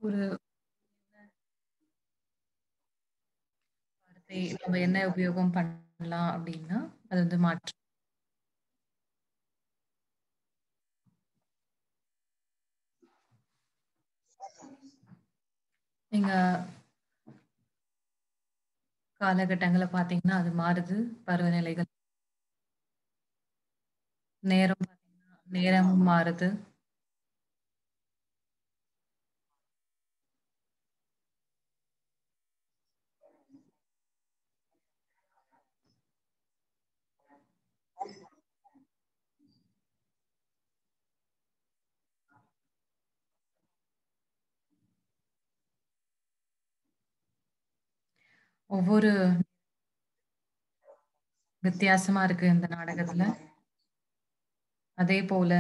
ஒரு வார்த்தை நம்ம என்ன உபயோகம் பண்ணலாம் அப்டின்னா, அது வந்து மாற்று நீங்க காலகட்டங்கள பார்த்தீங்கன்னா, அது மாறுது. பருவநிலைகள் நேரம் பார்த்தீங்கன்னா, நேரமும் மாறுது. ஒவ்வொரு வித்தியாசமா இருக்கு இந்த நாடகத்துல. அதேபோல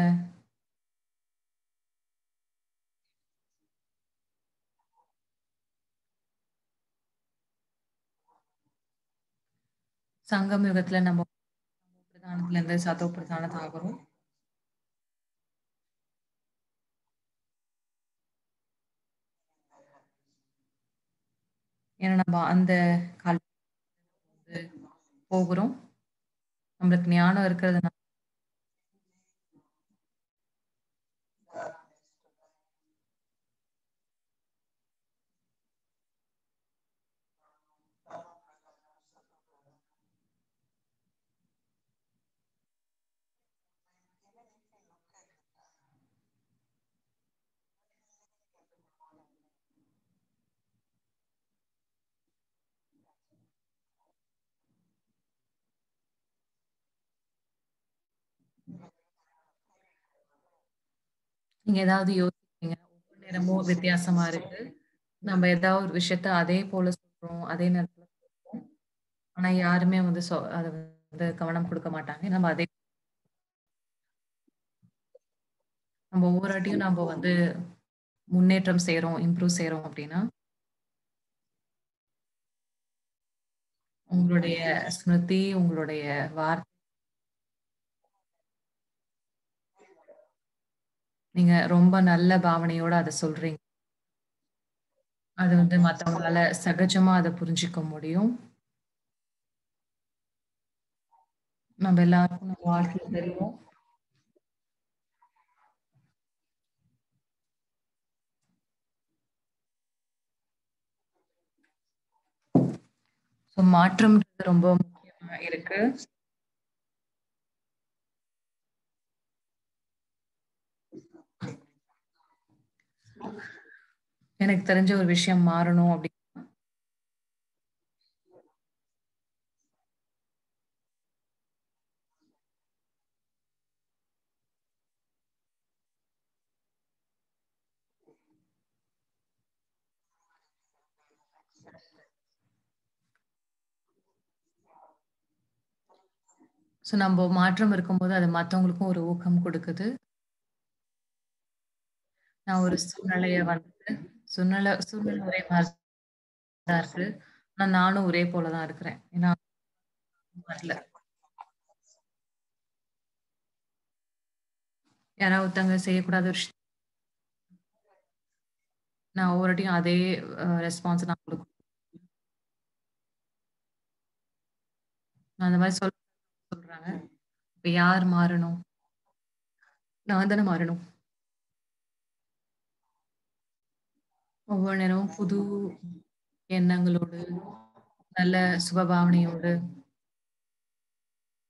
சங்கம் யுகத்துல நம்ம பிரதானத்துலருந்து சதோ பிரதானத் ஆகுறோம். ஏன்னா நம்ம அந்த காலத்துக்கு போகுறோம். நம்மளுக்கு ஞானம் இருக்கிறதுனால நீங்க ஏதாவது யோசிப்பீங்க. ஒவ்வொரு நேரமும் வித்தியாசமா இருக்கு. நம்ம ஏதாவது ஒரு விஷயத்த அதே போல சொல்றோம். அதே நேரத்துல சொல்றோம். ஆனா யாருமே வந்து அத வந்து கவனம் குடுக்க மாட்டாங்க. நம்ம ஒவ்வொரு வாட்டியும் நம்ம வந்து முன்னேற்றம் செய்றோம், இம்ப்ரூவ் செய்றோம் அப்டின்னா, உங்களுடைய ஸ்மிருதி, உங்களுடைய வார்த்தை நீங்க ரொம்ப நல்ல பாவனையோட அத சொல்றீங்க. அது வந்து மத்தவங்களால சகஜமா அத புரிஞ்சுக்க முடியும். நம்ம எல்லாருக்கும் நம்ம வாழ்க்கையில தெரியும். ஸோ மாற்றம்ன்றது ரொம்ப முக்கியமா இருக்கு. எனக்கு தெரிஞ்ச ஒரு விஷயம் மாறணும் அப்டி ஸோ நம்ப மாற்றம் இருக்கும்போது அது மத்தவங்களுக்கும் ஒரு ஊக்கம் குடுக்குது. நான் ஒரு சூழ்நிலைய வந்துட்டு சூழ்நிலை ஒரே மாரி தான் இருக்கு. ஆனா நானும் ஒரே போல தான் இருக்கிறேன். ஏன்னா வரல. யாராவது ஒருத்தவங்க செய்யக்கூடாத ஒரு நான் ஒவ்வொரு வாட்டியும் அதே ரெஸ்பான்ஸ் நான் குடுக்கணும். நான் அந்த மாரி சொல்றாங்க. இப்ப யார் மாறணும்? நான் தானே மாறணும். ஒவ்வொரு நேரமும் புது எண்ணங்களோடு, நல்ல சுபபாவனையோடு,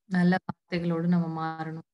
நல்ல வார்த்தைகளோடு நம்ம மாறணும்.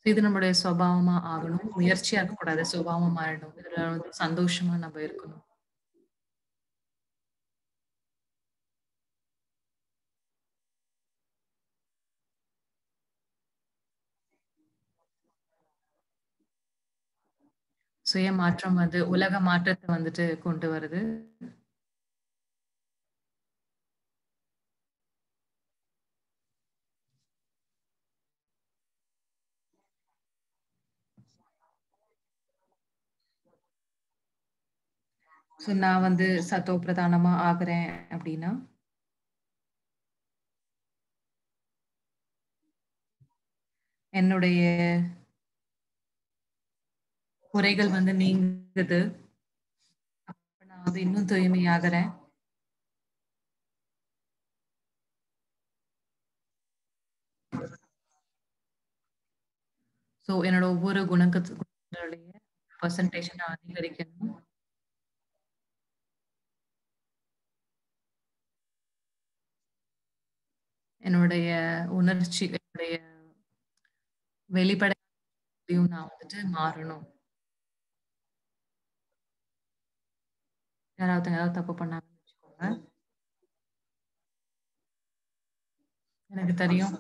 இது நம்முடைய சுபாவமா ஆகணும். முயற்சியா இருக்கக்கூடாது. சுபாவமா மாறணும். இதுல வந்து சந்தோஷமா நம்ம இருக்கணும். சுய மாற்றம் வந்து உலக மாற்றத்த வந்துட்டு கொண்டு வருது. ஸோ நான் வந்து சத்தோ பிரதானமா ஆகுறேன் அப்டின்னா, என்னுடைய குறைகள் வந்து நீங்குது. அப்ப நான் வந்து இன்னும் தூய்மையாகுறேன். ஸோ என்னோட ஒவ்வொரு குணங்களுடைய பெர்சன்டேஜ் நான் அதிகரிக்கணும். என்னுடைய என்னுடைய வெளிப்படையும் நான் வந்துட்டு மாறணும். யாராவது ஏதாவது தப்பு பண்ணாங்கன்னு வச்சுக்கோங்க. எனக்கு தெரியும்.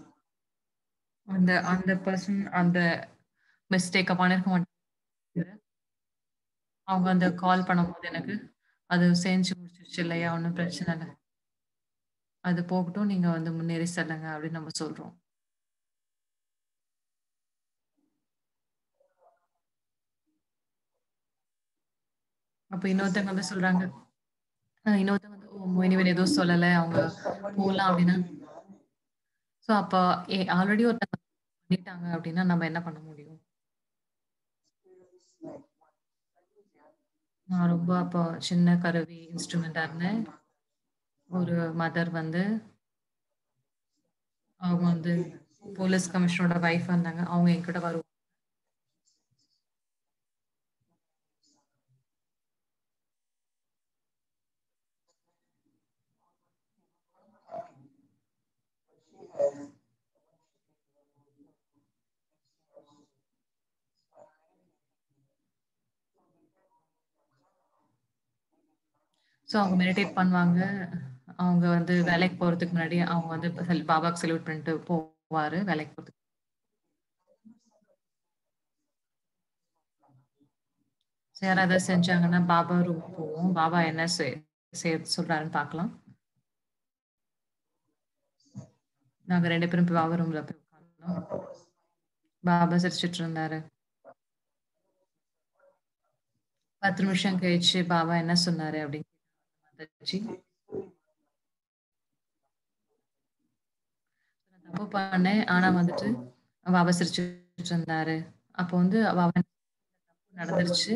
அந்த அந்த பெர்சன் அந்த மிஸ்டேக்க பண்ணியிருக்க மாட்டாங்க. அவங்க அந்த கால் பண்ணும்போது எனக்கு, அது செஞ்சு முடிச்சிருச்சு இல்லையா? ஒண்ணும் பிரச்சனை இல்ல. அது போகட்டும். நீங்க வந்து முன்னேறி செல்லுங்க அப்படின்னு நம்ம சொல்றோம். அப்ப இன்னொருத்தவங்க வந்து சொல்றாங்க. இன்னொருத்தவங்க வந்து மோகினிவன் எதுவும் சொல்லல. அவங்க போலாம் அப்படின்னா, ஸோ அப்ப ஆல்ரெடி ஒருத்தங்க பண்ணிட்டாங்க அப்படின்னா நம்ம என்ன பண்ண முடியும்? நான் ரொம்ப அப்போ சின்ன கருவி இன்ஸ்ட்ருமென்ட்டா இருந்தேன். ஒரு மதர் வந்து அவங்க வந்து போலீஸ் கமிஷனரோட வைஃபா இருந்தாங்க. அவங்க என்கிட்ட ஸோ அவங்க மெடிடேட் பண்ணுவாங்க. அவங்க வந்து வேலைக்கு போறதுக்கு முன்னாடி அவங்க வந்து பாபாக்கு சல்யூட் பண்ணிட்டு போவாரு வேலைக்கு போறதுக்கு. ஸோ யாராவது செஞ்சாங்கன்னா பாபா ரூம் போவோம். பாபா என்ன செய்ய சொல்றாருன்னு பார்க்கலாம். நாங்க 2 பேரும் போய் பாபா ரூம்ல போய் உட்கார்ந்தோம். பாபா சிரிச்சுட்டு இருந்தாரு. 10 நிமிஷம் கழிச்சு பாபா என்ன சொன்னாரு அப்படின்னு கேட்டாச்சு. நான் தப்பு பண்ணேன். ஆனா வந்துட்டு பாபா சிரிச்சுட்டு இருந்தாரு. அப்போ வந்து பாபா நடந்துருச்சு.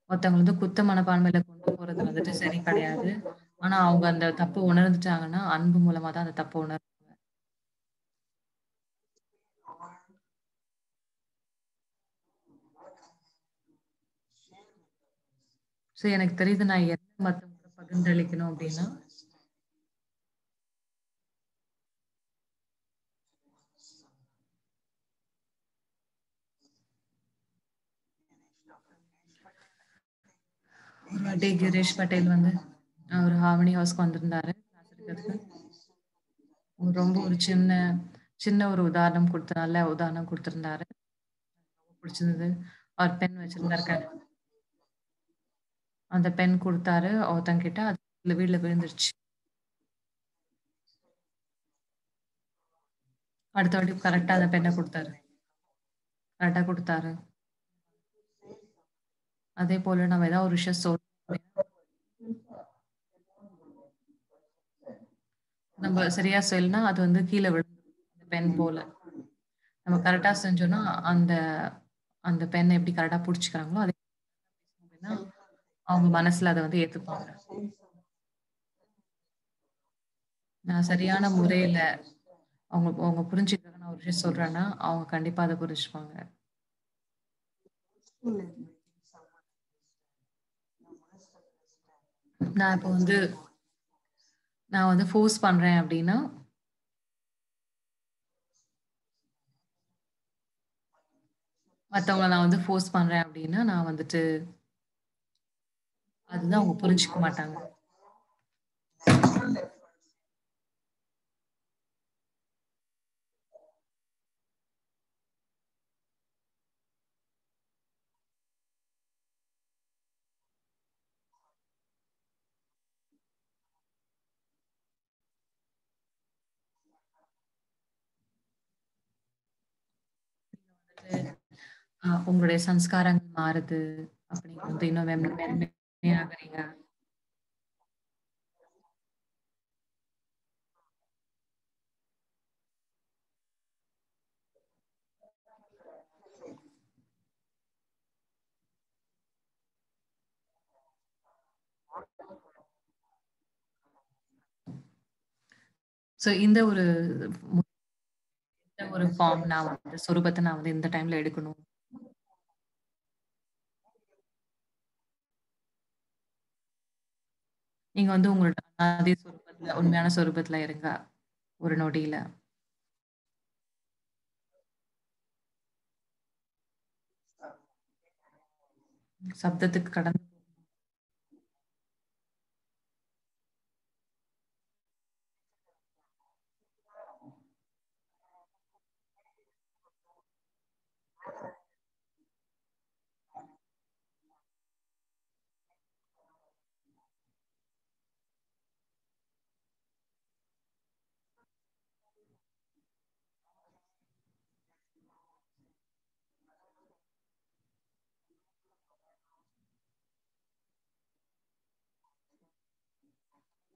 ஒருத்தவங்க வந்து குத்த மனப்பான்மையில கொண்டு போறது வந்துட்டு சரி கிடையாது. ஆனா அவங்க அந்த தப்பு உணர்ந்துட்டாங்கன்னா, அன்பு மூலமா தான் அந்த தப்ப ஸோ எனக்கு தெரியுது நான் என்ன மத்தவங்களுக்கு பகிர்ந்தளிக்கணும் அப்டின்னா, ஒரு வாட்டி கிரீஷ் பட்டேல் வந்து அவரு ஹார்மோனி ஹவுஸ்க்கு வந்திருந்தாரு. கிளாஸ் எடுக்கிறதுக்கு. ரொம்ப ஒரு சின்ன சின்ன ஒரு உதாரணம் நல்ல உதாரணம் குடுத்திருந்தாரு. ரொம்ப புடிச்சிருந்தது. அவர் பென் வச்சிருந்தாரு. அந்த பென் குடுத்தாரு ஒருத்தங்கிட்ட. அது வீட்ல விழுந்துருச்சு. அடுத்த வாட்டி கரெக்ட்டா அந்த பெண்ண குடுத்தாரு. கரெக்ட்டா குடுத்தாரு. அதே போல நம்ம ஏதாவது ஒரு விஷயம் நம்ம சரியா செய்யலனா, அது வந்து கீழ விழுந்துரும். அந்த பென் போல. நம்ம கரெக்ட்டா செஞ்சோம்னா, அந்த அந்த பென்ன எப்படி கரெக்ட்டா புடிச்சுக்கிறாங்களோ, அதே அப்படின்னா, அவங்க மனசுல அத வந்து ஏத்துப்பாங்க. நான் சரியான முறையில அவங்க அவங்க புரிஞ்சுக்கிறத நான் ஒரு விஷயம் சொல்றேன்னா, அவங்க கண்டிப்பா அத புரிஞ்சுப்பாங்க. நான் இப்ப வந்து நான் வந்து ஃபோர்ஸ் பண்றேன் அப்படின்னா, மத்தவங்கள நான் வந்து ஃபோர்ஸ் பண்றேன் அப்படின்னா, நான் வந்துட்டு அதுதான் அவங்க புரிஞ்சுக்க மாட்டாங்க. உங்களுடைய சம்ஸ்காரங்கள் மாறுது. அப்ப நீங்க வந்து இன்னும் மென்மையாகுறீங்க. ஸோ இந்த ஒரு ஃபார்ம் நான் வந்து சொரூபத்த நான் வந்து இந்த டைம்ல எடுக்கணும். நீங்க வந்து உங்களோட அனாதை சொரூபத்துல, உண்மையான சொரூபத்துல இருங்க. ஒரு நொடியில. சப்தத்துக்கு கடந்து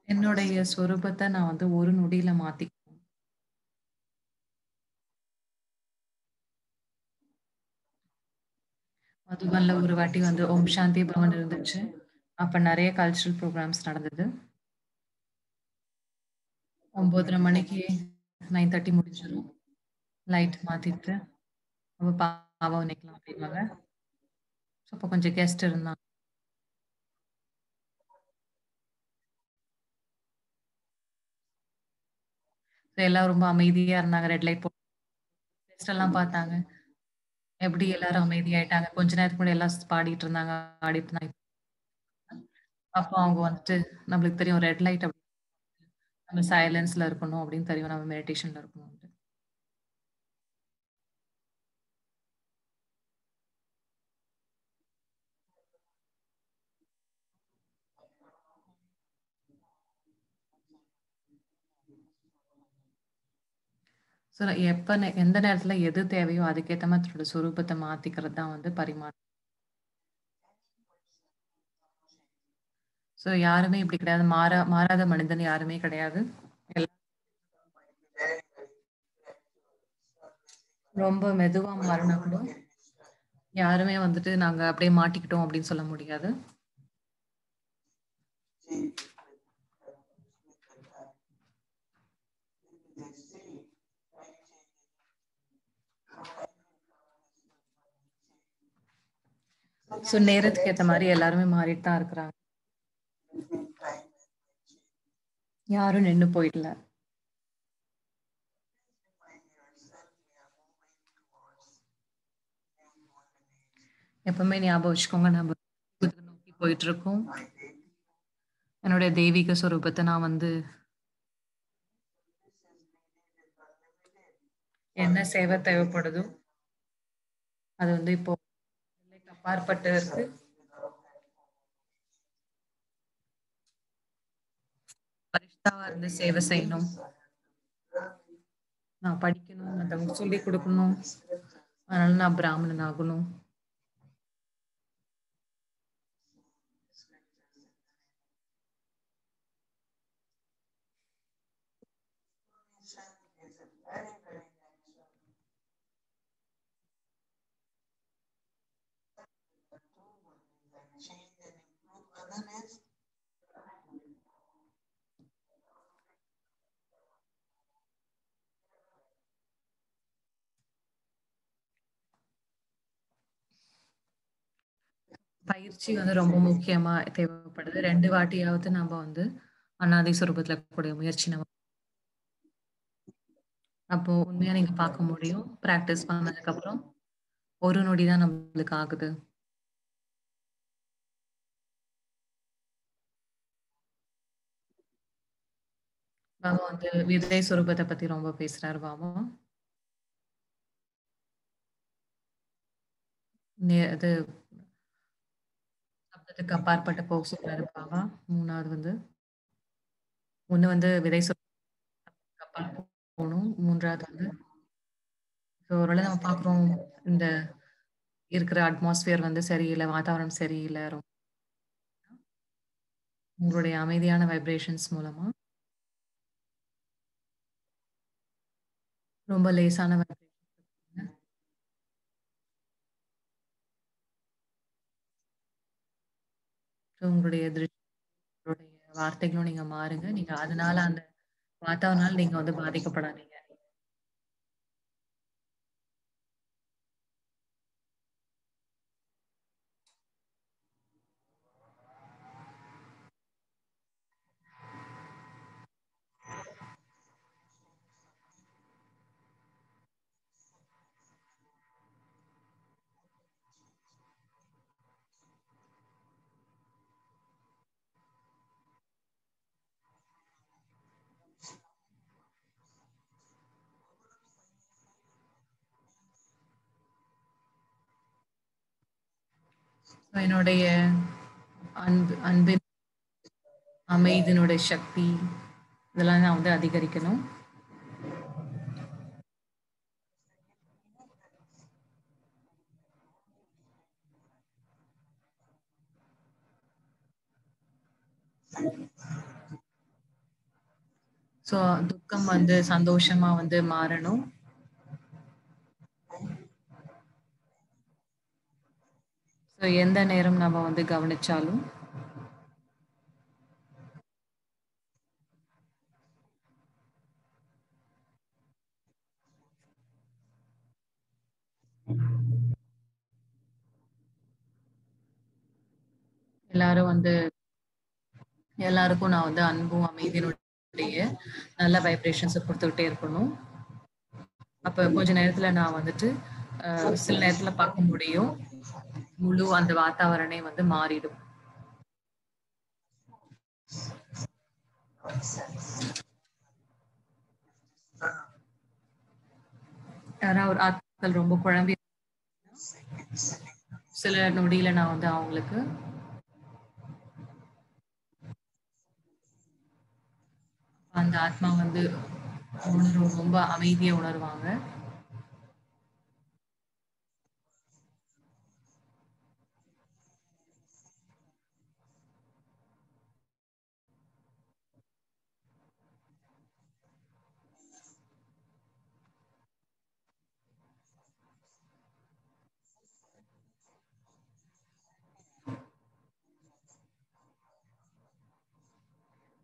என்னுடைய சொரூபத்த நான் வந்து ஒரு நொடியில மதுபன்ல ஒரு வாட்டி வந்து ஓம் சாந்தி பவன் இருந்துச்சு. அப்ப நெறைய கல்ச்சுரல் ப்ரோகிராம்ஸ் நடந்தது. 9:30 மணிக்கு 9:30 முடிஞ்சிரும். லைட் மாத்திட்டு, "அவ பாவம் இன்னைக்கலாம்" அப்படின்னுவாங்க. ஸோ அப்ப கொஞ்சம் கெஸ்ட் இருந்தாங்க. So எல்லாம் ரொம்ப அமைதியா இருந்தாங்க. ரெட் லைட் போட்டு கெஸ்ட் எல்லாம் பார்த்தாங்க. எப்படி எல்லாரும் அமைதியாயிட்டாங்க. கொஞ்ச நேரத்துக்கு முன்னாடி எல்லாம் பாடிட்டு இருந்தாங்க, ஆடிட்டு இருந்தாங்க. அப்போ அவங்க வந்துட்டு நம்மளுக்கு தெரியும் ரெட் லைட் நம்ம சைலன்ஸ்ல இருக்கணும் அப்படின்னு தெரியும். நம்ம மெடிடேஷன்ல இருக்கணும்ன்ட்டு. ஸோ எந்த நேரத்துல எது தேவையோ அதுக்கேத்த மாதிரி தன்னோட சொரூபத்த மாத்திக்கிறது தான் வந்து பரிமாற்றம். ஸோ யாருமே இப்படி கிடையாது. மாறாத மனிதன் யாருமே கிடையாது. எல்லாம் ரொம்ப மெதுவா மாறுனா கூட, யாருமே வந்துட்டு நாங்க அப்படியே மாட்டிக்கிட்டோம் அப்படின்னு சொல்ல முடியாது. ஸோ நேரத்துக்கு ஏத்த மாரி எல்லாருமே மாறிட்டு தான் இருக்கிறாங்க. யாரும் நின்னு போயிடல. எப்பவுமே ஞாபகம் வச்சுக்கோங்க, நம்ம நோக்கி போயிட்டு இருக்கோம். என்னுடைய தெய்வீக சொரூபத்த நான் வந்து என்ன சேவை தேவைப்படுதோ, அது வந்து இப்போ எல்லைக்கு அப்பாற்பட்டு இருக்கு. பரிசுத்தாவா இருந்து சேவை செய்யணும். நான் படிக்கணும், மத்தவங்களுக்கு சொல்லிக் குடுக்கணும். அதனால நான் பிராமணன் ஆகணும். பயிற்சி வந்து ரொம்ப முக்கியமா தேவைப்படுது. 2 வாட்டியாவது நம்ம வந்து அனாதை சொரூபத்துல இருக்கக்கூடிய முயற்சி நம்ம அப்போ உண்மையா நீங்க பார்க்க முடியும். பிராக்டிஸ் பண்ணதுக்கப்புறம், ஒரு நொடி தான் நம்மளுக்கு ஆகுது. பாபா வந்து விதை சொரூபத்த பத்தி ரொம்ப பேசுறாரு பாபா. அது சப்தத்துக்கு அப்பாற்பட்டு போக சொல்றாரு பாபா. 3வது வந்து 1 வந்து விதை சொரூபத்துக்கு அப்பால் போணும். 3வது வந்து ஸோ ஒரு வேள நம்ம பார்க்குறோம். இந்த இருக்கிற அட்மாஸ்பியர் வந்து சரியில்ல, வாதாவரணம் சரியில்ல. உங்களுடைய அமைதியான வைப்ரேஷன்ஸ் மூலமா ரொம்ப லேசான வைப்ரேஷன். உங்களுடைய உங்களுடைய வார்த்தைகளும் நீங்க மாறுங்க. நீங்க அதனால அந்த வாத்தாவனால நீங்க வந்து பாதிக்கப்படாதீங்க. என்னுடைய அன்பின் அமைதியினுடைய சக்தி இதெல்லாம் நான் வந்து அதிகரிக்கணும். ஸோ துக்கம் வந்து சந்தோஷமா வந்து மாறணும். ஸோ எந்த நேரம் நம்ம வந்து கவனிச்சாலும் எல்லாரும் வந்து எல்லாருக்கும் நான் வந்து அன்பும் அமைதியினுடைய நல்ல வைப்ரேஷன்ஸ குடுத்துக்கிட்டே இருக்கணும். அப்ப கொஞ்ச நேரத்துல நான் வந்துட்டு சில நேரத்துல பார்க்க முடியும். முழு அந்த வாத்தாவரணே வந்து மாறிடும். யாராவது ஒரு ஆட்கள் ரொம்ப குழம்பி சில நொடியில நான் வந்து அவங்களுக்கு அந்த ஆத்மா வந்து ரொம்ப அமைதியா உணருவாங்க.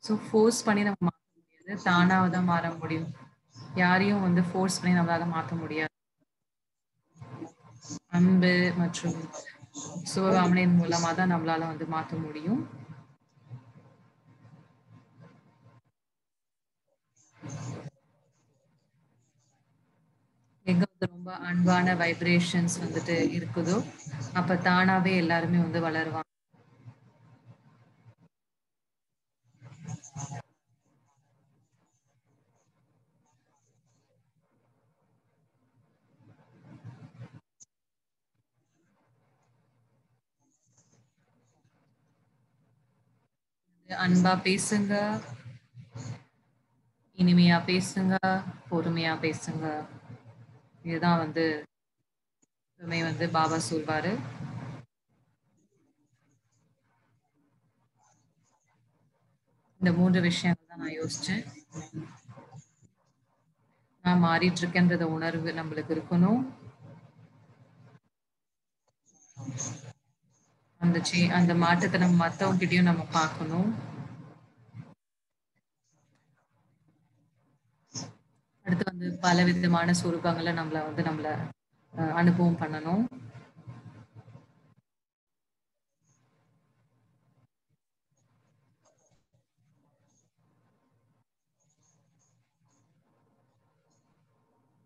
ஸோ ஃபோர்ஸ் பண்ணி நம்ம மாத்த முடியாது. தானா தான் மாற முடியும். யாரையும் வந்து ஃபோர்ஸ் பண்ணி நம்மளால மாத்த முடியாது. அன்பு மற்றும் சிவகாமனின் மூலமா தான் நம்மளால வந்து மாத்த முடியும். எங்க வந்து ரொம்ப அன்பான வைப்ரேஷன்ஸ் வந்துட்டு இருக்குதோ, அப்ப தானாவே எல்லாருமே வந்து வளருவாங்க. அன்பா பேசுங்க, இனிமையா பேசுங்க, பொறுமையா பேசுங்க. இதுதான் வந்து எப்பவுமே வந்து பாபா சொல்வாரு. இந்த 3 விஷயங்கள் தான் நான் யோசிச்சேன். நான் மாறிட்டு இருக்கேன்றத உணர்வு நம்மளுக்கு இருக்கணும். அந்த மாற்றத்த நம்ம மத்தவங்ககிட்டயும் நம்ம பார்க்கணும். அடுத்து வந்து பலவிதமான சொரூபங்கள நம்மள அனுபவம் பண்ணணும்.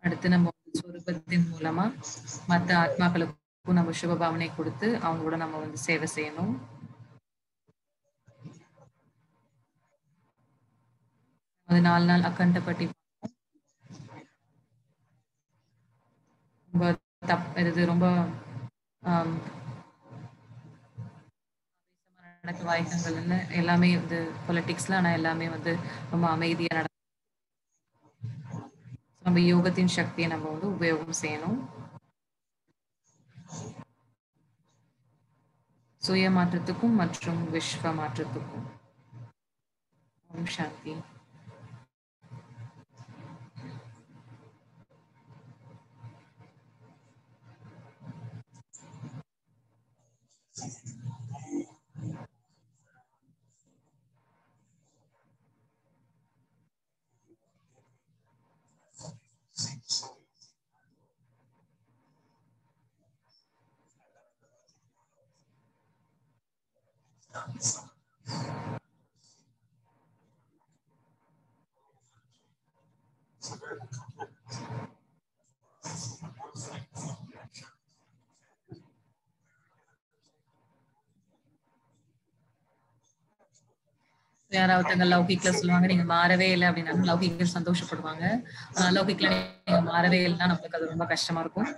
அடுத்து நம்ம சொரூபத்தின் மூலமா மத்த ஆத்மாக்களுக்கும் நம்ம சுபபாவனை குடுத்து, அவங்களோட நம்ம வந்து சேவை செய்யணும். அது 4 நாள் அக்கண்டப்பட்டி ரொம்ப இது ரொம்ப ஆம் நடக்க வாய்ப்புகள்ன்னு எல்லாமே வந்து பொலிட்டிக்ஸ்ல ஆனா எல்லாமே வந்து ரொம்ப அமைதியா நம்ம யோகத்தின் சக்திய நம்ம வந்து உபயோகம் செய்யணும். சுய மாற்றத்துக்கும் மற்றும் விஸ்வ மாற்றத்துக்கும். ஓம் சாந்தி. யாராவது ஒருத்தங்க லௌகிக்ல சொல்லுவாங்க, நீங்க மாறவே இல்ல அப்படின்னாலும் லௌகிக்ல சந்தோஷப்படுவாங்க. அலௌகிக்ல நீங்க மாறவே இல்லன்னா நம்மளுக்கு அது ரொம்ப கஷ்டமா இருக்கும்.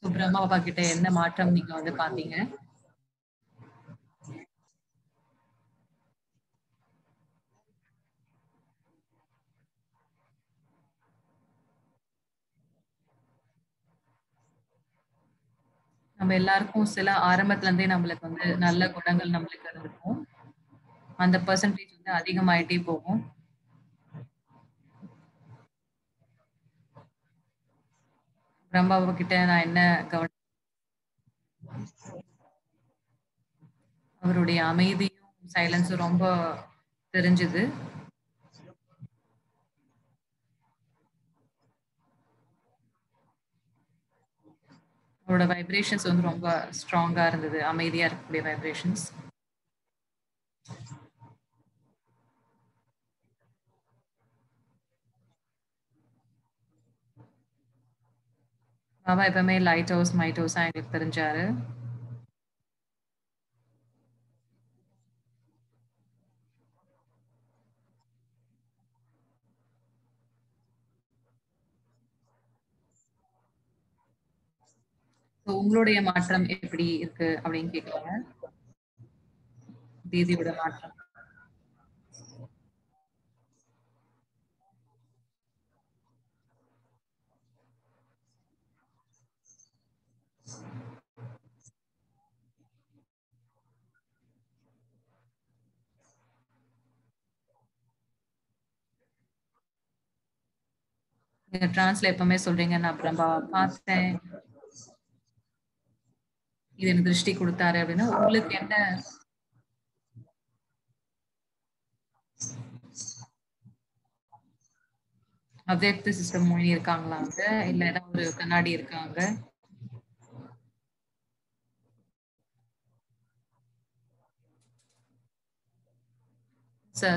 ஸோ பிரம்மா பாபா கிட்ட என்ன மாற்றம் நீங்க வந்து பாத்தீங்க? நம்ம எல்லாருக்கும் சில ஆரம்பத்துல இருந்தே நம்மளுக்கு வந்து நல்ல குணங்கள் நம்மளுக்கு இருக்கும். அந்த பெர்சன்டேஜ் வந்து அதிகமாயிட்டே போகும். பிரம்மா பாபா கிட்ட நான் என்ன அவருடைய அமைதியும், சைலன்ஸும் ரொம்ப தெரிஞ்சது. அவரோட வைப்ரேஷன்ஸ் வந்து ரொம்ப ஸ்ட்ராங்கா இருந்தது. அமைதியா இருக்கக்கூடிய வைப்ரேஷன்ஸ். பாபா எப்பவுமே லைட் ஹவுஸ், மைட் ஹவுஸா எங்களுக்கு தெரிஞ்சாரு. ஸோ உங்களுடைய மாற்றம் எப்படி இருக்கு அப்படின்னு கேட்கலாங்க. தீதியோட மாற்றம். நீங்க டிரான்ஸ்ல எப்பவுமே சொல்றீங்க, நான் பிரம்மாவ பார்த்தேன். இது எனக்கு திருஷ்டி குடுத்தாரு அப்படின்னா, உங்களுக்கு என்ன அவ்யக்த சிஸ்டம் மொழி இருக்காங்களா அங்க? இல்ல ஏதாவது ஒரு கண்ணாடி இருக்கா அங்க?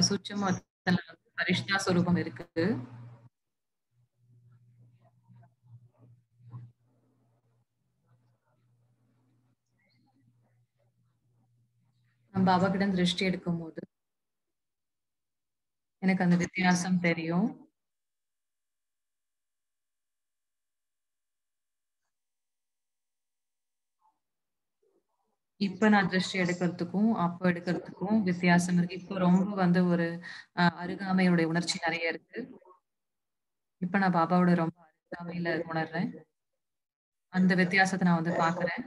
சூட்சுமத்துல வந்து பரிஷ்டா சொரூபம் இருக்கு. நம்ம பாபாகிட்ட திருஷ்டி எடுக்கும்போது, எனக்கு அந்த வித்தியாசம் தெரியும். இப்ப நான் திருஷ்டி எடுக்கிறதுக்கும், அப்ப எடுக்கிறதுக்கும் வித்தியாசம் இருக்கு. இப்ப ரொம்ப வந்து ஒரு அருகாமையுடைய உணர்ச்சி நெறைய இருக்கு. இப்ப நான் பாபாவோட ரொம்ப அருகாமையில உணர்றேன். அந்த வித்தியாசத்த நான் வந்து பார்க்குறேன்.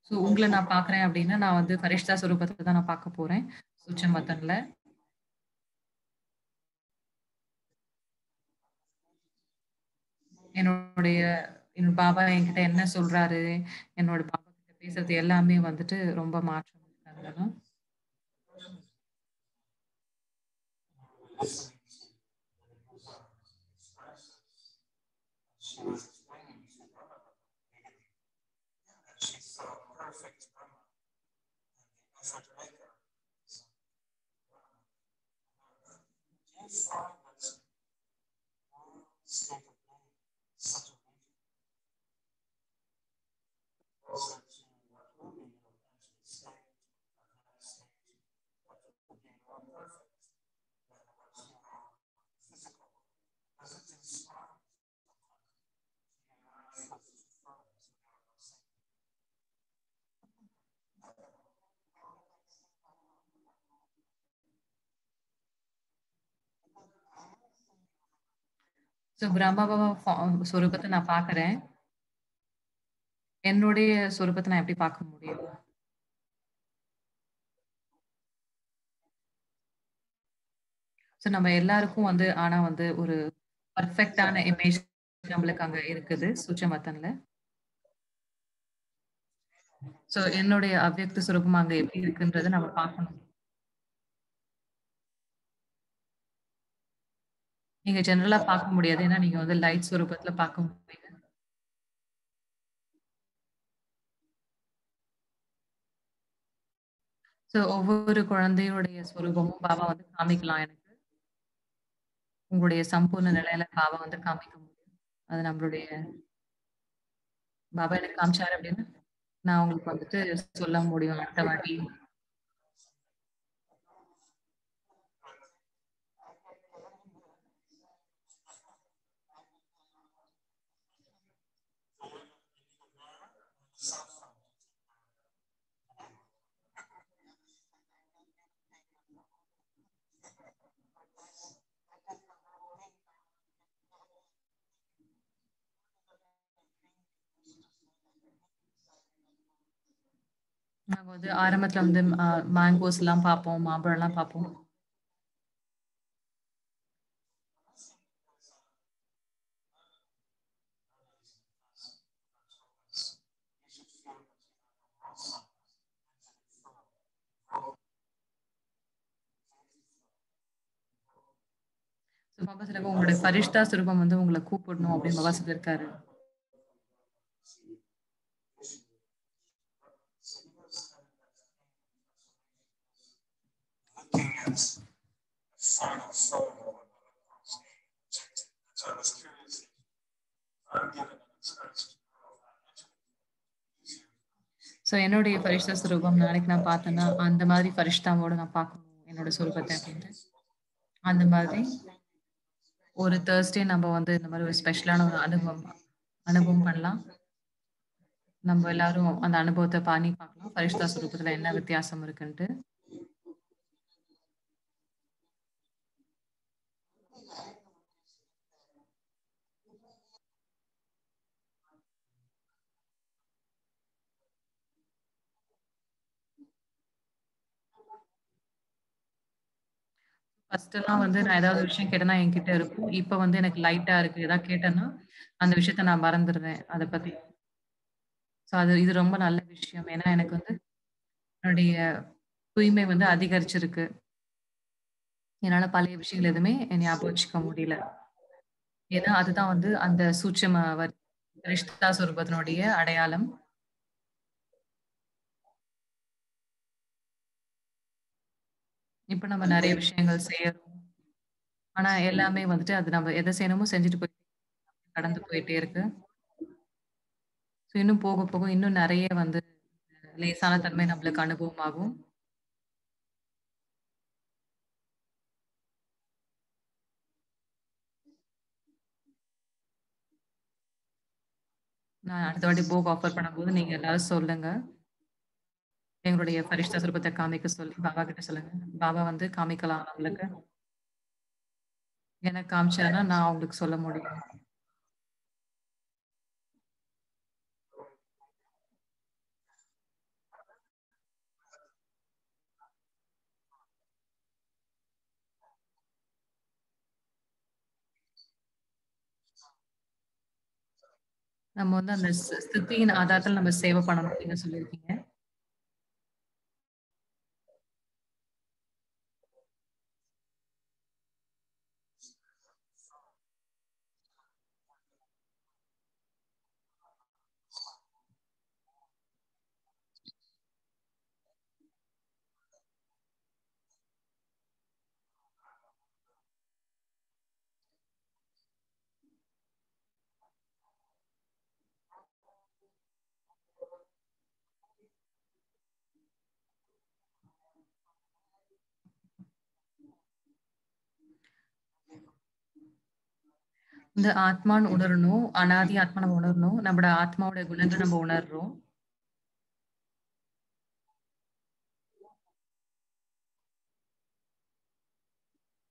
ஸோ உங்கள நான் பார்க்குறேன் அப்டின்னா, நான் வந்து ஃபரிஷ்தா சொரூபத்த தான் நான் பார்க்க போறேன். சூட்சமத்தன்ல. என்னுடைய என்னோட பாபா என்கிட்ட என்ன சொல்றாரு, என்னோட பாபா கிட்ட பேசுறது எல்லாமே வந்துட்டு ரொம்ப மாற்றம் இருக்கு அதுலலாம். ஸோ பிரம்ம பாபா சொரூபத்த நான் பார்க்குறேன். என்னுடைய சொரூபத்த நான் எப்படி பார்க்க முடியும்? ஸோ நம்ம எல்லாருக்கும் வந்து ஆனா வந்து ஒரு பெர்ஃபெக்ட்டான இமேஜ் நம்மளுக்கு அங்க இருக்குது, சூட்சமத்தன்ல. ஸோ என்னுடைய அவ்யக்த சுரூபம் அங்க எப்படி இருக்குன்றத நம்ம பார்க்கணும். நீங்க ஜெனரலா பார்க்க முடியாது. ஏன்னா நீங்க வந்து லைட் சொரூபத்துல பார்க்க முடியும். ஸோ ஒவ்வொரு குழந்தையுடைய சொரூபமும் பாபா வந்து காமிக்கலாம் எனக்கு. உங்களுடைய சம்பூர்ண நிலையில பாபா வந்து காமிக்க முடியும். அது நம்மளுடைய பாபா எனக்கு காமிச்சாரு அப்படின்னு, நான் உங்களுக்கு வந்துட்டு சொல்ல முடியும் அடுத்த வாட்டி. நாங்க வந்து ஆரம்பத்துல வந்து மேங்கோஸ்லாம் பார்ப்போம், மாம்பழம்லாம் பார்ப்போம். ஸோ பாபா சொல்லுங்க உங்களுடைய ஃபரிஷ்தா சுரூபம் வந்து உங்கள கூப்பிடணும் அப்படின்னு பாபா சொல்லியிருக்காரு. ஸோ என்னுடைய ஃபரிஷ்தா சுரூபம் நாளைக்கு நான் பார்த்தேன்னா, அந்த மாதிரி ஃபரிஷ்தாவோட நான் பார்க்கணும் என்னோட சொரூபத்த அப்படின்ட்டு. அந்த மாதிரி ஒரு தர்ஸ்டே நம்ம வந்து இந்த மாதிரி ஒரு ஸ்பெஷலான ஒரு அனுபவம் அனுபவம் பண்ணலாம். நம்ம எல்லாரும் அந்த அனுபவத்த பண்ணி பார்க்கலாம். ஃபரிஷ்தா சுரூபத்துல என்ன வித்தியாசம் இருக்குன்ட்டு. ஃபர்ஸ்ட்டெல்லாம் வந்து நான் ஏதாவது ஒரு விஷயம் கேட்டேன்னா என்கிட்ட இருக்கும். இப்ப வந்து எனக்கு லைட்டா இருக்கு. ஏதாவது கேட்டேன்னா, அந்த விஷயத்த நான் மறந்துருவேன். அத பத்தி. ஸோ இது ரொம்ப நல்ல விஷயம். ஏன்னா எனக்கு வந்து என்னுடைய தூய்மை வந்து அதிகரிச்சிருக்கு. என்னால பழைய விஷயங்கள் எதுவுமே ஞாபகம் வச்சுக்க முடியல. ஏன்னா அதுதான் வந்து அந்த சூட்சும ரிஷ்தா சொரூபத்தினுடைய அடையாளம். இப்ப நம்ம நெறைய விஷயங்கள் செய்யறோம். ஆனா எல்லாமே வந்துட்டு அது நம்ம எத செய்யணுமோ செஞ்சுட்டு கடந்து போயிட்டே இருக்கு. ஸோ இன்னும் போக, போக இன்னும் நெறைய வந்து லேசான தன்மை நம்மளுக்கு அனுபவமாகும். நான் அடுத்த வாட்டி புக் ஆஃபர் பண்ணும்போது நீங்க எல்லாரும் சொல்லுங்க. எங்களுடைய பரிஷ்டா சுரூபத்த காமிக்க சொல்லி பாபா கிட்ட சொல்லுங்க. பாபா வந்து காமிக்கலாம் நம்மளுக்கு. எனக்கு காமிச்சாருன்னா நான் உங்களுக்கு சொல்ல முடியும். நம்ம வந்து அந்த ஸ்திதியின் ஆதாரத்துல நம்ம சேவை பண்ணணும் நீங்க சொல்லியிருக்கீங்க. இந்த ஆத்மான்னு உணரணும். அனாதி ஆத்மா நம்ம உணரணும். நம்மோட ஆத்மாவோட குணங்கள் நம்ம உணர்றோம்.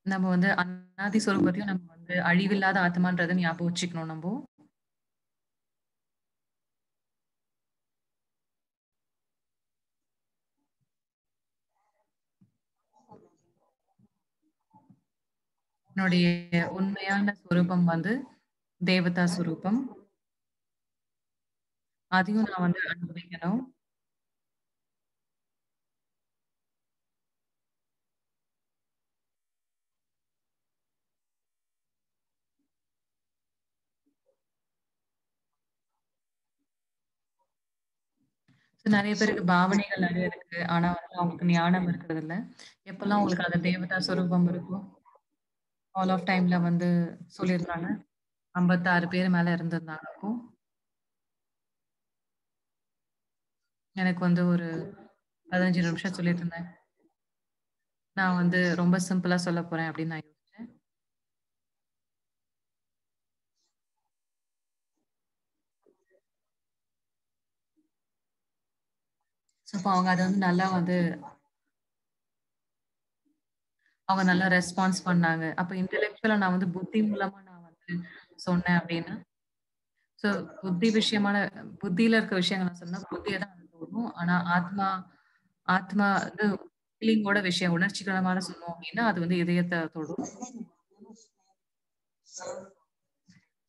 நம்ம வந்து அனாதி சொரூபத்தையும் நம்ம வந்து அழிவில்லாத ஆத்மான்றத ஞாபகம் வச்சுக்கணும் நம்போ. என்னுடைய உண்மையான சொரூபம் வந்து தேவதா சொரூபம். அதையும் நான் வந்து அனுபவிக்கணும். நெறைய பேருக்கு பாவனைகள் நெறைய இருக்கு. ஆனா வந்து அவங்களுக்கு ஞானம் இருக்கிறதில்ல. எப்பலாம் உங்களுக்கு அந்த தேவதா சொரூபம் இருக்கோ, ஆல் ஆஃப் டைம்ல வந்து சொல்லியிருந்தாங்க. 56 பேர் மேல இருந்திருந்தாங்க அப்போ. எனக்கு வந்து ஒரு 15 நிமிஷம் சொல்லிட்டு இருந்தேன். நான் வந்து ரொம்ப சிம்பிளா சொல்லப் போறேன் அப்படின்னு நான் யோசிச்சேன். ஸோ அப்ப அவங்க அத வந்து நல்லா வந்து அவங்க நல்லா ரெஸ்பான்ஸ் பண்ணாங்க. அப்ப இன்டலெக்சுவலா நான் வந்து புத்தி மூலமா நான் வந்து சொன்னேன் அப்படின்னா, ஸோ புத்தி விஷயமான புத்தியில இருக்க விஷயங்கள நான் சொன்னா புத்திய தான் அது தொடும். ஆனா ஆத்மா ஆத்மா வந்து ஃபீலிங்கோட விஷயம் உணர்ச்சிகரமான சொன்னோம் அப்படின்னா, அது வந்து இதயத்த தொடும்.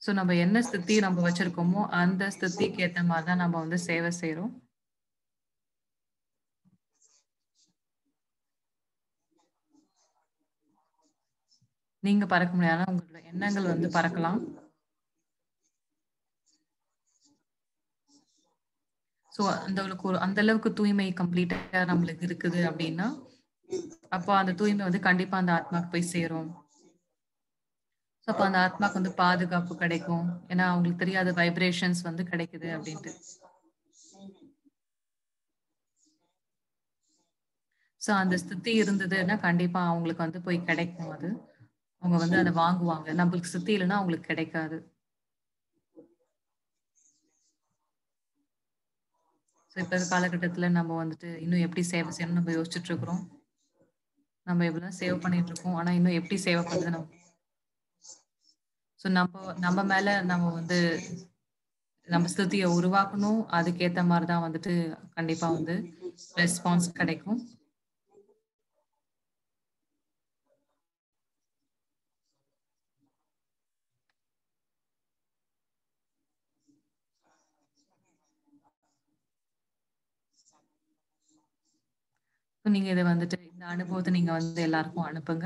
ஸோ நம்ம என்ன ஸ்திதி நம்ம வச்சிருக்கோமோ, அந்த ஸ்திதிக்கு ஏத்த மாரி தான் நம்ம வந்து சேவை செய்றோம். நீங்க பறக்க முடியாது. ஆனா உங்களோட எண்ணங்கள் வந்து பறக்கலாம். ஸோ அந்த அளவுக்கு அந்த அளவுக்கு தூய்மை கம்ப்ளீட்டா நம்மளுக்கு இருக்குது அப்டின்னா, அப்போ அந்த தூய்மை வந்து கண்டிப்பா அந்த ஆத்மாக்கு போய் சேரும். ஸோ அப்ப அந்த ஆத்மாக்கு வந்து பாதுகாப்பு கிடைக்கும். ஏன்னா அவங்களுக்கு தெரியாத வைப்ரேஷன்ஸ் வந்து கிடைக்குது அப்டின்ட்டு. ஸோ அந்த ஸ்திதி இருந்ததுன்னா கண்டிப்பா அவங்களுக்கு வந்து போய் கிடைக்கும் அது. அவங்க வந்து அத வாங்குவாங்க. நம்மளுக்கு ஸ்திதி இல்லன்னா அவங்களுக்கு கிடைக்காது. ஸோ இப்ப இருக்க காலகட்டத்தில நம்ம வந்துட்டு இன்னும் எப்படி சேவை செய்யணும்னு நம்ம யோசிச்சுட்டு இருக்கிறோம். நம்ம எவ்வளோ சேவ் பண்ணிட்டு இருக்கோம். ஆனா இன்னும் எப்படி சேவை பண்றது ஸோ நம்ம மேல நம்ம வந்து நம்ம ஸ்துதிய உருவாக்கணும். அதுக்கேத்த மாரி தான் வந்துட்டு கண்டிப்பா வந்து ரெஸ்பான்ஸ் கிடைக்கும். நீங்க இத வந்துட்டு இந்த அனுபவத்த நீங்க வந்து எல்லாருக்கும் அனுப்புங்க.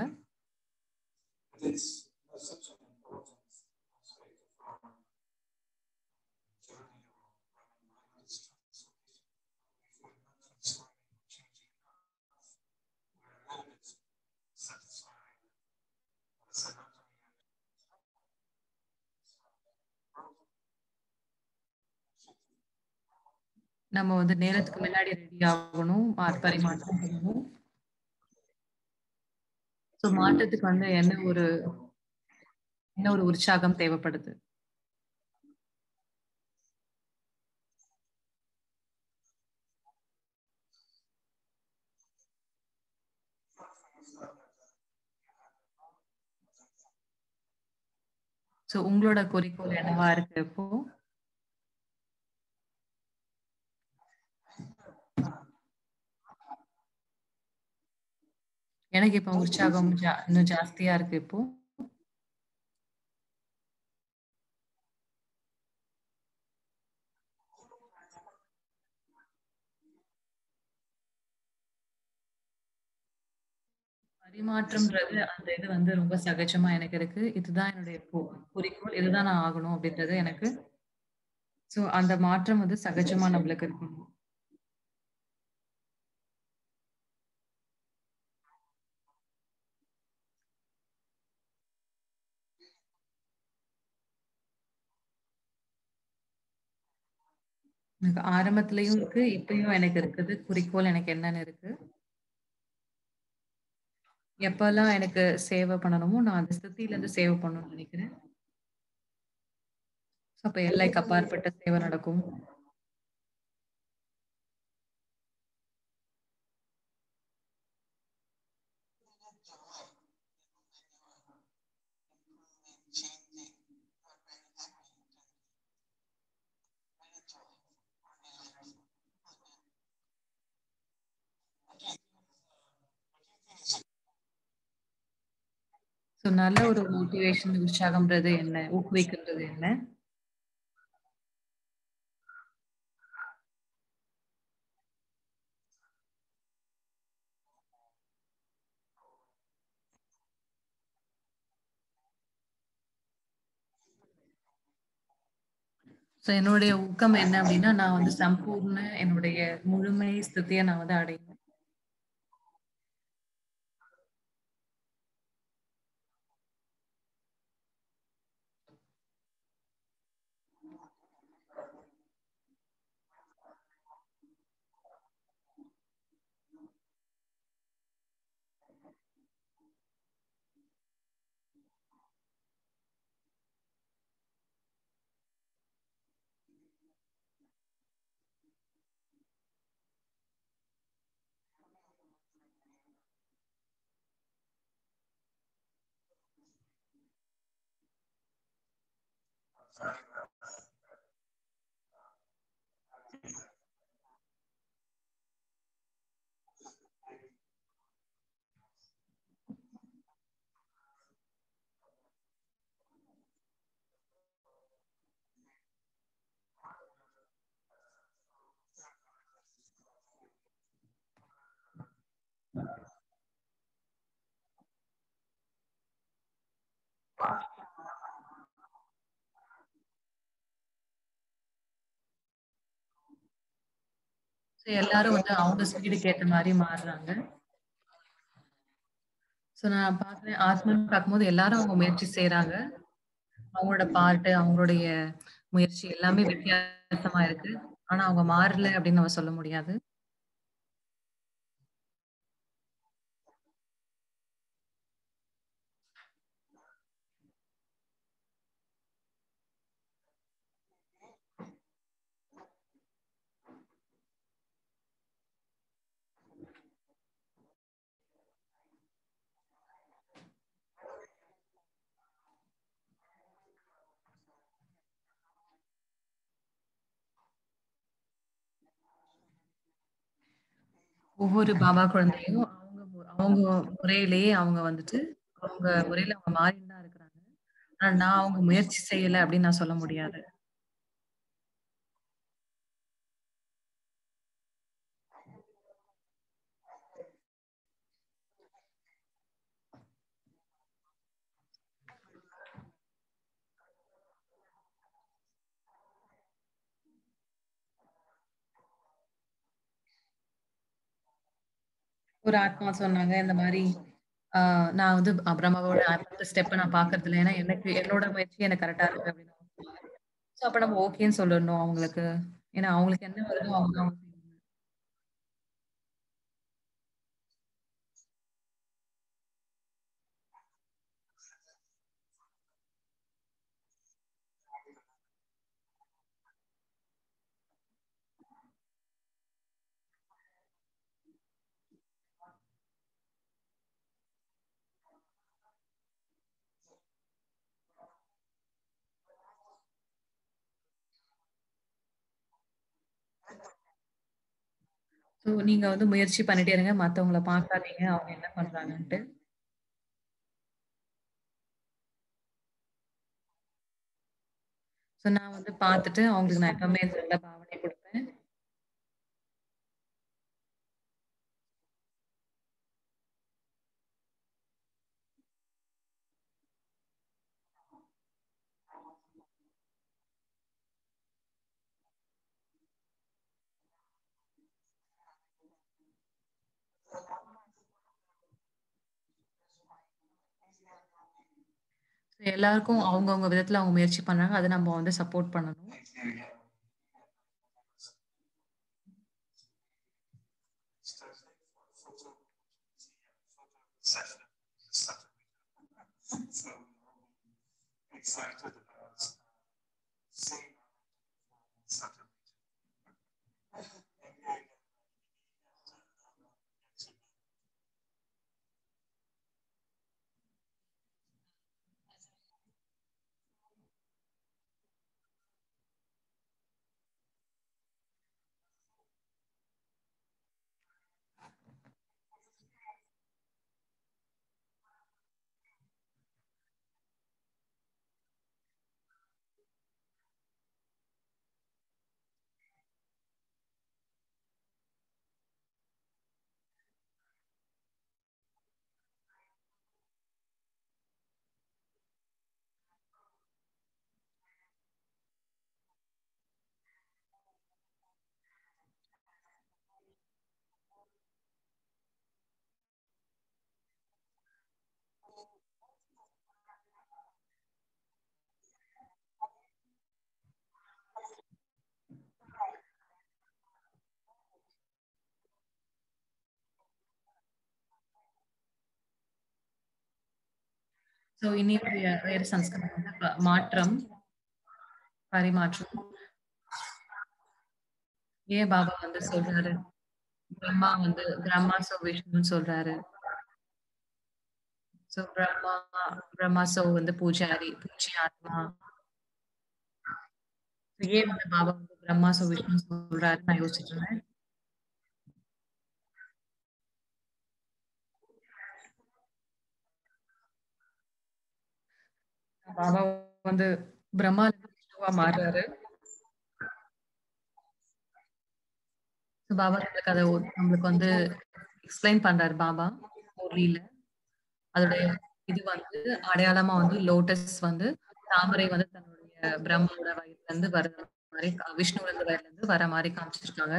நம்ம வந்து நேரத்துக்கு முன்னாடி ரெடி ஆகணும். பரிமாற்றம் பண்ணணும். ஸோ மாற்றத்துக்கு வந்து என்ன ஒரு உற்சாகம் தேவைப்படுது. ஸோ உங்களோட குறிக்கோள் என்னவா இருக்கு இப்போ? எனக்கு இப்போ உற்சாகம் இன்னும் ஜாஸ்தியா இருக்கு இப்போ. பரிமாற்றம்ன்றது அந்த இது வந்து ரொம்ப சகஜமா எனக்கு இருக்கு. இதுதான் என்னுடைய குறிக்கோள். இதுதான் நான் ஆகணும் அப்படின்றது எனக்கு. ஸோ அந்த மாற்றம் வந்து சகஜமா நம்மளுக்கு இருக்கணும். எனக்கு ஆரம்பத்திலயும் இருக்கு. இப்பயும் எனக்கு இருக்குது. குறிக்கோள் எனக்கு என்னன்னு இருக்கு. எப்பலாம் எனக்கு சேவை பண்ணணுமோ, நான் அந்த ஸ்திதியிலருந்து சேவை பண்ணணும்னு நெனைக்கிறேன். அப்ப எல்லைக்கு அப்பாற்பட்ட சேவை நடக்கும். ஸோ நல்ல ஒரு மோட்டிவேஷன், உற்சாகம்ன்றது என்ன? ஊக்குவிக்கின்றது என்ன? ஸோ என்னுடைய ஊக்கம் என்ன அப்டின்னா, நான் வந்து சம்பூர்ண என்னுடைய முழுமை ஸ்திதிய நான் வந்து அடையணும். ஸோ எல்லாரும் வந்து அவங்க ஸ்பீடுக்கு ஏத்த மாரி மாறுறாங்க. ஸோ நான் பார்க்குறேன் ஆத்மான்னு பார்க்கும்போது எல்லாரும் அவங்க முயற்சி செய்றாங்க. அவங்களோட பார்ட், அவங்களுடைய முயற்சி எல்லாமே வித்தியாசமா இருக்கு. ஆனா அவங்க மாறல அப்படின்னு நம்ம சொல்ல முடியாது. ஒவ்வொரு பாபா குழந்தையும் அவங்க முறையிலேயே அவங்க வந்துட்டு, அவங்க முறையில அவங்க மாறின்னு தான் இருக்கிறாங்க. ஆனா நான் அவங்க முயற்சி செய்யல அப்படின்னு நான் சொல்ல முடியாது. ஒரு ஆத்மா சொன்னாங்க இந்த மாரி, ஆ நான் வந்து பிரம்மாவோட அடுத்த ஸ்டெப்ப நான் பார்க்கறதில்ல. ஏன்னா எனக்கு என்னோட முயற்சி எனக்கு கரெக்ட்டா இருக்கு அப்படின்னு. ஸோ அப்ப நம்ம ஓகேன்னு சொல்லணும் அவங்களுக்கு. ஏன்னா அவங்களுக்கு என்ன வருதோ அவங்க தான் ஸோ நீங்க வந்து முயற்சி பண்ணிட்டே இருங்க. மத்தவங்கள பார்க்காதீங்க. அவங்க என்ன பண்றாங்கன்ட்டு. ஸோ நான் வந்து பார்த்துட்டு அவங்களுக்கு நான் எப்பவுமே நல்ல பாவனை குடுப்பேன். எல்லாருக்கும் அவங்கவங்க விதத்துல அவங்க முயற்சி பண்றாங்க. அத நம்ம வந்து சப்போர்ட் பண்ணணும். ஸோ இனியுடைய வேறு சம்ஸ்கிருதம் வந்து மாற்றம், பரிமாற்றம். ஏன் பாபா வந்து சொல்றாரு? பிரம்மா வந்து பிரம்மா சோ விஷ்ணுன்னு சொல்றாரு. ஸோ பிரம்மா சோ வந்து பூஜாரி, பூஜ்ய ஆத்மா. ஏன் வந்து பாபா வந்து பிரம்மா சோ விஷ்ணுன்னு சொல்றாருன்னு நான் யோசிச்சுட்டு இருந்தேன். பாபா வந்து பிரம்மாலருந்து விஷ்ணுவா மாறுறாரு. ஸோ பாபா நம்மளுக்கு அத நம்மளுக்கு வந்து எக்ஸ்பிளைன் பண்றாரு பாபா முரளில. அதோடைய இது வந்து அடையாளமா வந்து லோட்டஸ் வந்து தாமரை வந்து தன்னுடைய பிரம்மாவோட வயித்துலருந்து வர மாரி விஷ்ணுவோட வயித்துலருந்து வர மாரி காமிச்சிருக்காங்க.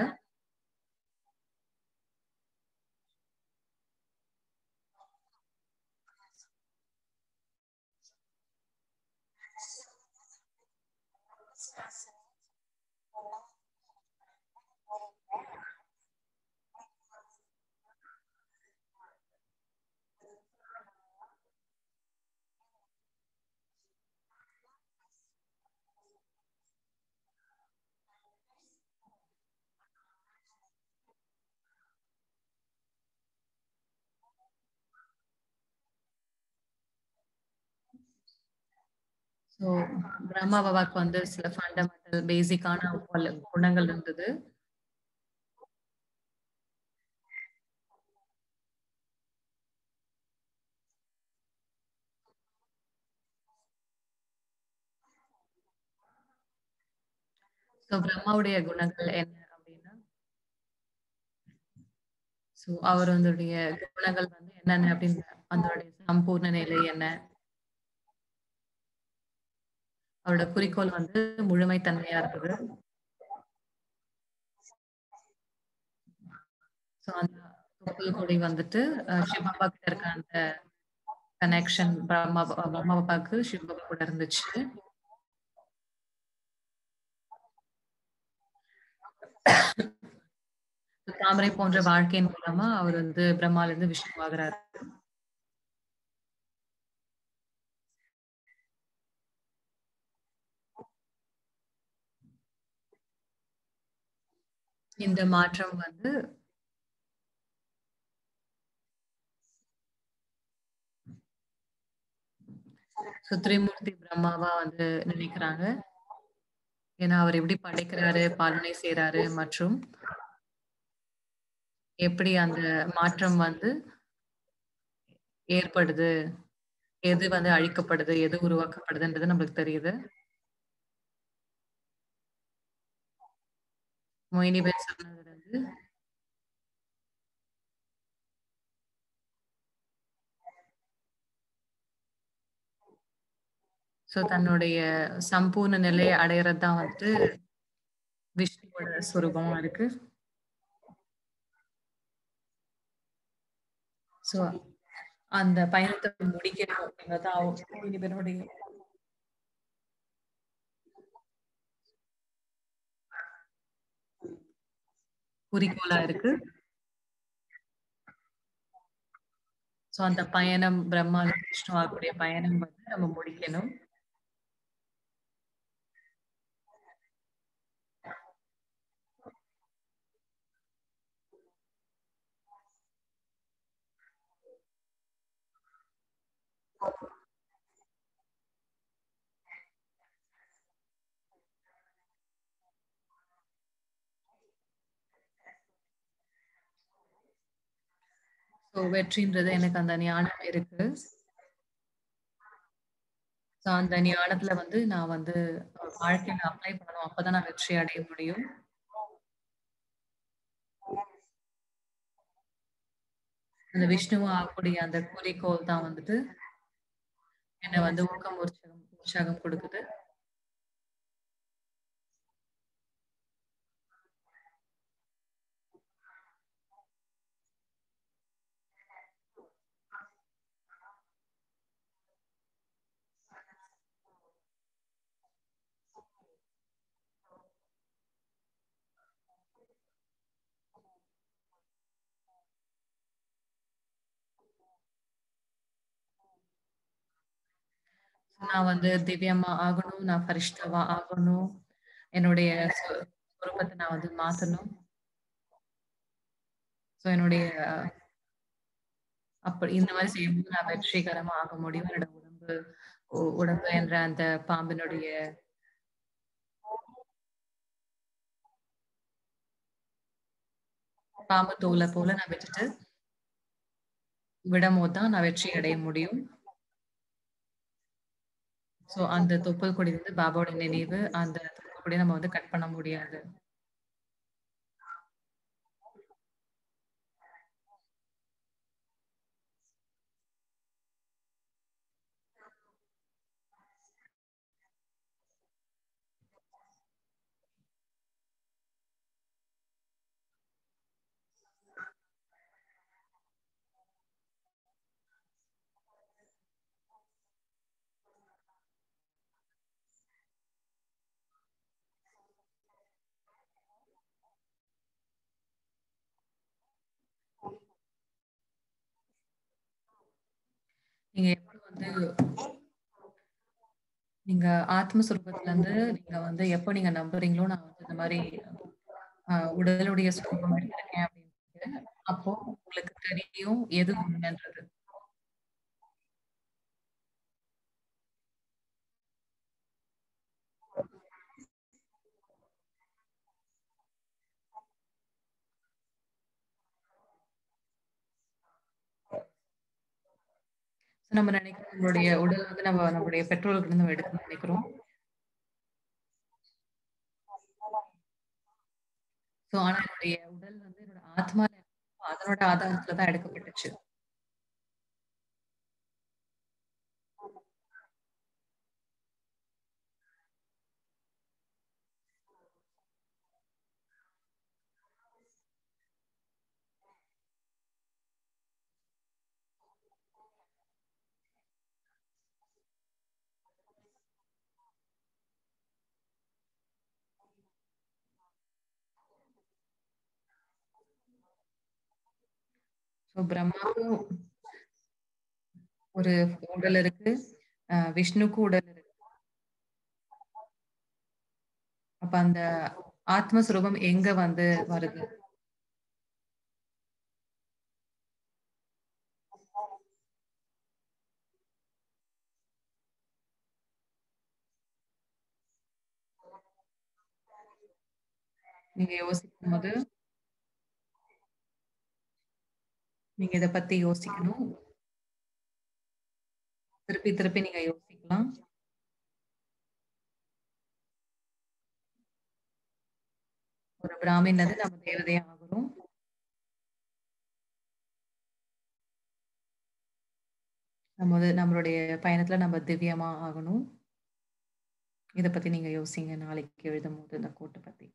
ஸோ பிரம்மா பாபாக்கு வந்து சில ஃபண்டமெண்டல் பேசிக்கான குணங்கள் இருந்தது. ஸோ பிரம்மாவுடைய குணங்கள் என்ன அப்டின்னா, ஸோ அவர் வந்துடைய குணங்கள் வந்து என்னென்ன அப்டின்னு அதனுடைய சம்பூர்ண நிலை என்ன? அவரோட குறிக்கோள் வந்து முழுமை தன்மையா இருக்குது. ஸோ அந்த தொப்புள் கொடி வந்துட்டு சிவ பாபா கிட்ட இருக்க அந்த கனெக்ஷன் பிரம்மா பாபாக்கு சிவ பாபா கூட இருந்துச்சு. தாமரை போன்ற வாழ்க்கையின் மூலமா அவர் வந்து பிரம்மாலருந்து விஷ்ணு ஆகுறாரு. இந்த மாற்றம் வந்து திரிமூர்த்தி பிரம்மாவா வந்து நினைக்கிறாங்க. ஏன்னா அவர் எப்படி படைக்கிறாரு, பாலனை செய்றாரு மற்றும் எப்படி அந்த மாற்றம் வந்து ஏற்படுது, எது வந்து அழிக்கப்படுது, எது உருவாக்கப்படுதுன்றது நம்மளுக்கு தெரியுது. மொயினிபென் சொன்னது வந்து தன்னுடைய சம்பூர்ண நிலைய அடையறது தான் வந்து விஷ்ணுவோட சொரூபமா இருக்கு. ஸோ அந்த பயணத்த முடிக்கணும் அப்படிங்கிறது தான் மொயினிபெனுடைய குறிக்கோளா இருக்கு. அந்த பயணம் பிரம்மாலருந்து விஷ்ணு ஆகக்கூடிய பயணம் வந்து நம்ம முடிக்கணும். வெற்றின்றது எனக்கு அந்த ஞானம் இருக்கு. அந்த ஞானத்துல வந்து நான் வந்து வாழ்க்கையில அப்ளை பண்ணணும். அப்பதான் நான் வெற்றி அடைய முடியும். அந்த விஷ்ணுவா ஆகக்கூடிய அந்த குறிக்கோள் தான் வந்துட்டு என்ன வந்து உற்சாகம் குடுக்குது. நான் வந்து திவ்யமா ஆகணும். நான் ஃபரிஷ்தாவா ஆகணும். என்னுடைய சொரூபத்த நான் வந்து மாத்தணும். என்னுடைய அப்படி இந்த மாரி செய்யும்போது நான் வெற்றிகரமா ஆக முடியும். என்னோட உடம்பு என்ற அந்த பாம்பினுடைய பாம்பு தோல போல நான் விட்டுட்டு விடம்போது தான் நான் வெற்றி அடைய முடியும். அந்த தொப்புள் கொடி வந்து பாபாவோட நினைவு. அந்த தொப்புள் கொடிய நம்ம வந்து கட் பண்ண முடியாது. நீங்க எப்ப வந்து நீங்க ஆத்ம சொரூபத்திலருந்து நீங்க வந்து எப்ப நீங்க நம்புறீங்களோ, நான் வந்து இந்த மாரி உடலுடைய சொரூபம் எடுத்திருக்கேன் அப்டின்ட்டு, அப்போ உங்களுக்கு தெரியும் எது உண்மைன்றது. நம்ம நெனைக்கிறோம் நம்மளுடைய உடல் வந்து நம்மளுடைய பெற்றோர்கிட்ட நம்ம எடுக்கணும்னு நெனைக்கிறோம். ஆனா என்னுடைய உடல் வந்து என்னோட ஆத்மா அதனோட ஆதாரத்துல தான் எடுக்கப்பட்டுச்சு. பிரம்மாவுக்கும் ஒரு உடல் இருக்கு. விஷ்ணுவுக்கும் உடல் இருக்கு. அப்ப அந்த ஆத்ம சுரூபம் எங்க வந்து வருது? நீங்க யோசிக்கும்போது, நீங்க இத பத்தி யோசிக்கணும். திருப்பி, திருப்பி நீங்க யோசிக்கலாம். ஒரு பிராமின்லருந்து நம்ம தேவதையா ஆகுறோம். நம்ம வந்து நம்மளுடைய பயணத்துல நம்ம திவ்யமா ஆகணும். இத பத்தி நீங்க யோசிங்க நாளைக்கு எழுதும்போது இந்த கோட்ட பத்தி.